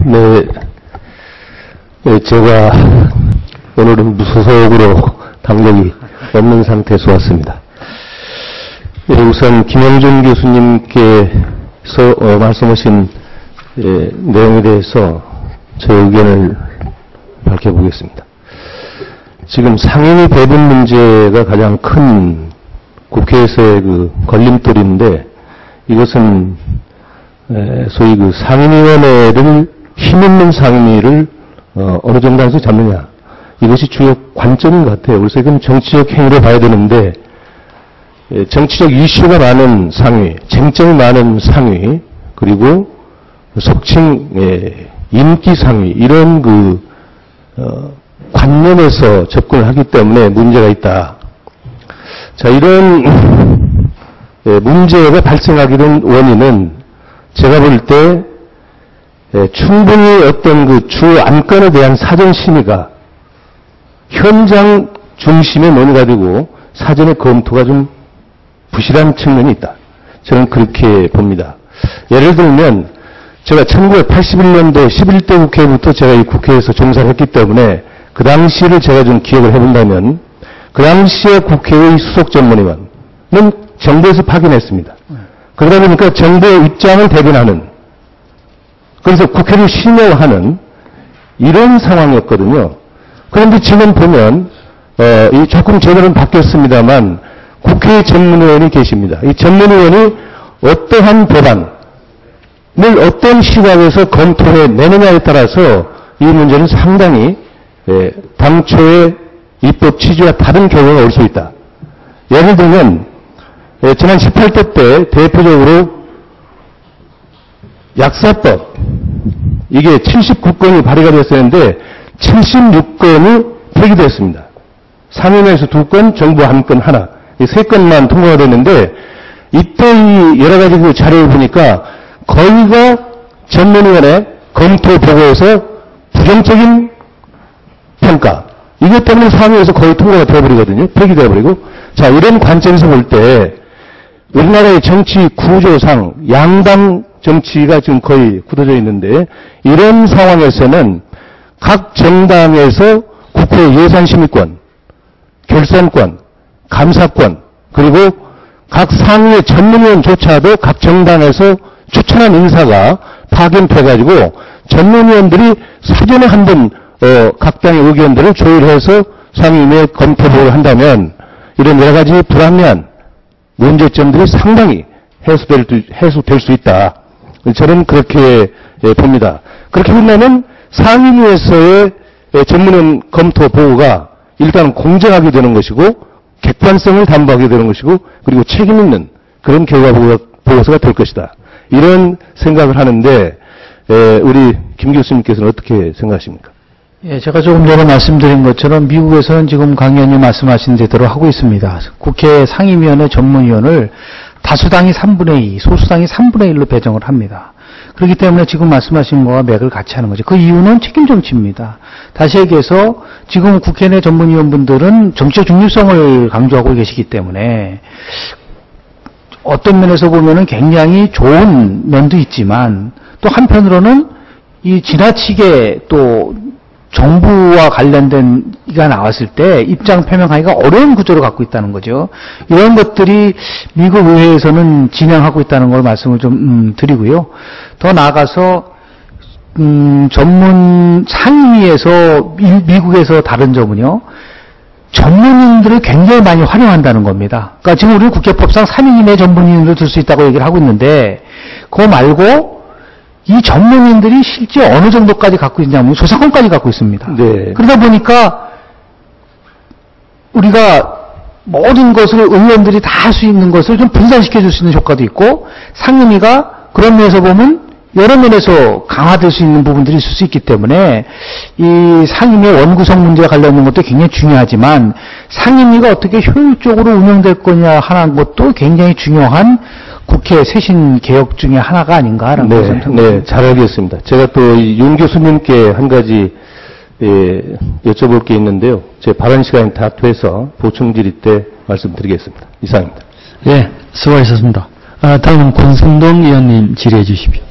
네, 제가 오늘은 무소속으로 당력이 없는 상태에서 왔습니다. 우선 김영준 교수님께서 말씀하신 내용에 대해서 제 의견을 밝혀보겠습니다. 지금 상임위 배분 문제가 가장 큰 국회에서의 그 걸림돌인데, 이것은 소위 그 상임위원회를, 힘있는 상임위를 어느 정도 에서 잡느냐, 이것이 주요 관점인 것 같아요. 그래서 이건 정치적 행위로 봐야 되는데, 정치적 이슈가 많은 상위, 쟁점이 많은 상위, 그리고 속칭 인기 상위, 이런 그 관념에서 접근을 하기 때문에 문제가 있다. 자, 이런 문제가 발생하게 된 원인은 제가 볼 때 충분히 어떤 그 주 안건에 대한 사전 심의가 현장 중심의 논의가 되고 사전의 검토가 좀 부실한 측면이 있다. 저는 그렇게 봅니다. 예를 들면 제가 1981년도 11대 국회부터 제가 이 국회에서 종사를 했기 때문에 그 당시를 제가 좀 기억을 해본다면, 그 당시에 국회의 수석 전문위원은 정부에서 파견했습니다. 그러다 보니까 정부의 입장을 대변하는, 그래서 국회를 신뢰하는 이런 상황이었거든요. 그런데 지금 보면 조금 제도는 바뀌었습니다만 국회의 전문위원이 계십니다. 이 전문위원이 어떠한 법안을 어떤 시각에서 검토해 내느냐에 따라서 이 문제는 상당히 당초의 입법 취지와 다른 결과가 올 수 있다. 예를 들면 지난 18대 때 대표적으로 약사법, 이게 79건이 발의가 됐었는데 76건이 폐기됐습니다. 상임위에서 2건, 정부 1건 하나, 이 3건만 통과가 됐는데, 이때 이 여러 가지 그 자료를 보니까 거의가 전문위원회 검토 보고에서 부정적인 평가, 이것 때문에 상임위에서 거의 통과가 되어버리거든요. 폐기되어버리고. 자, 이런 관점에서 볼 때 우리나라의 정치 구조상 양당 정치가 지금 거의 굳어져 있는데, 이런 상황에서는 각 정당에서 국회 예산심의권, 결산권, 감사권, 그리고 각 상위의 전문위원조차도 각 정당에서 추천한 인사가 파견돼가지고 전문위원들이 사전에 한번 각 당의 의견들을 조율해서 상임위에 검토를 한다면 이런 여러 가지 불합리한 문제점들이 상당히 해소될 수 있다. 저는 그렇게 봅니다. 그렇게 본다면 상임위에서의 전문위원 검토 보고가 일단 공정하게 되는 것이고, 객관성을 담보하게 되는 것이고, 그리고 책임 있는 그런 결과 보고서가 될 것이다. 이런 생각을 하는데, 우리 김 교수님께서는 어떻게 생각하십니까? 예, 제가 조금 전에 말씀드린 것처럼 미국에서는 지금 강 의원님 말씀하신 대로 하고 있습니다. 국회 상임위원회 전문위원을 다수당이 3분의 2, 소수당이 3분의 1로 배정을 합니다. 그렇기 때문에 지금 말씀하신 거와 맥을 같이 하는 거죠. 그 이유는 책임 정치입니다. 다시 얘기해서 지금 국회 내 전문위원분들은 정치적 중립성을 강조하고 계시기 때문에 어떤 면에서 보면은 굉장히 좋은 면도 있지만, 또 한편으로는 이 지나치게 또 정부와 관련된 이가 나왔을 때 입장 표명하기가 어려운 구조를 갖고 있다는 거죠. 이런 것들이 미국 의회에서는 진행하고 있다는 걸 말씀을 좀 드리고요. 더 나아가서 전문 상임위에서 미국에서 다른 점은요, 전문인들을 굉장히 많이 활용한다는 겁니다. 그러니까 지금 우리 국회법상 3인 이내 전문인을 둘 수 있다고 얘기를 하고 있는데, 그거 말고 이 전문인들이 실제 어느 정도까지 갖고 있냐면 조사권까지 갖고 있습니다. 네. 그러다 보니까 우리가 모든 것을 의원들이 다 할 수 있는 것을 좀 분산시켜 줄 수 있는 효과도 있고, 상임위가 그런 면에서 보면 여러 면에서 강화될 수 있는 부분들이 있을 수 있기 때문에 이 상임위 원구성 문제와 관련된 것도 굉장히 중요하지만, 상임위가 어떻게 효율적으로 운영될 거냐 하는 것도 굉장히 중요한 국회 쇄신 개혁 중에 하나가 아닌가라는 것을 생각합니다. 네, 잘 알겠습니다. 제가 또 윤 교수님께 한 가지 여쭤볼 게 있는데요. 제 발언 시간이 다 돼서 보충 질의 때 말씀드리겠습니다. 이상입니다. 네, 수고하셨습니다. 다음은 권성동 의원님 질의해 주십시오.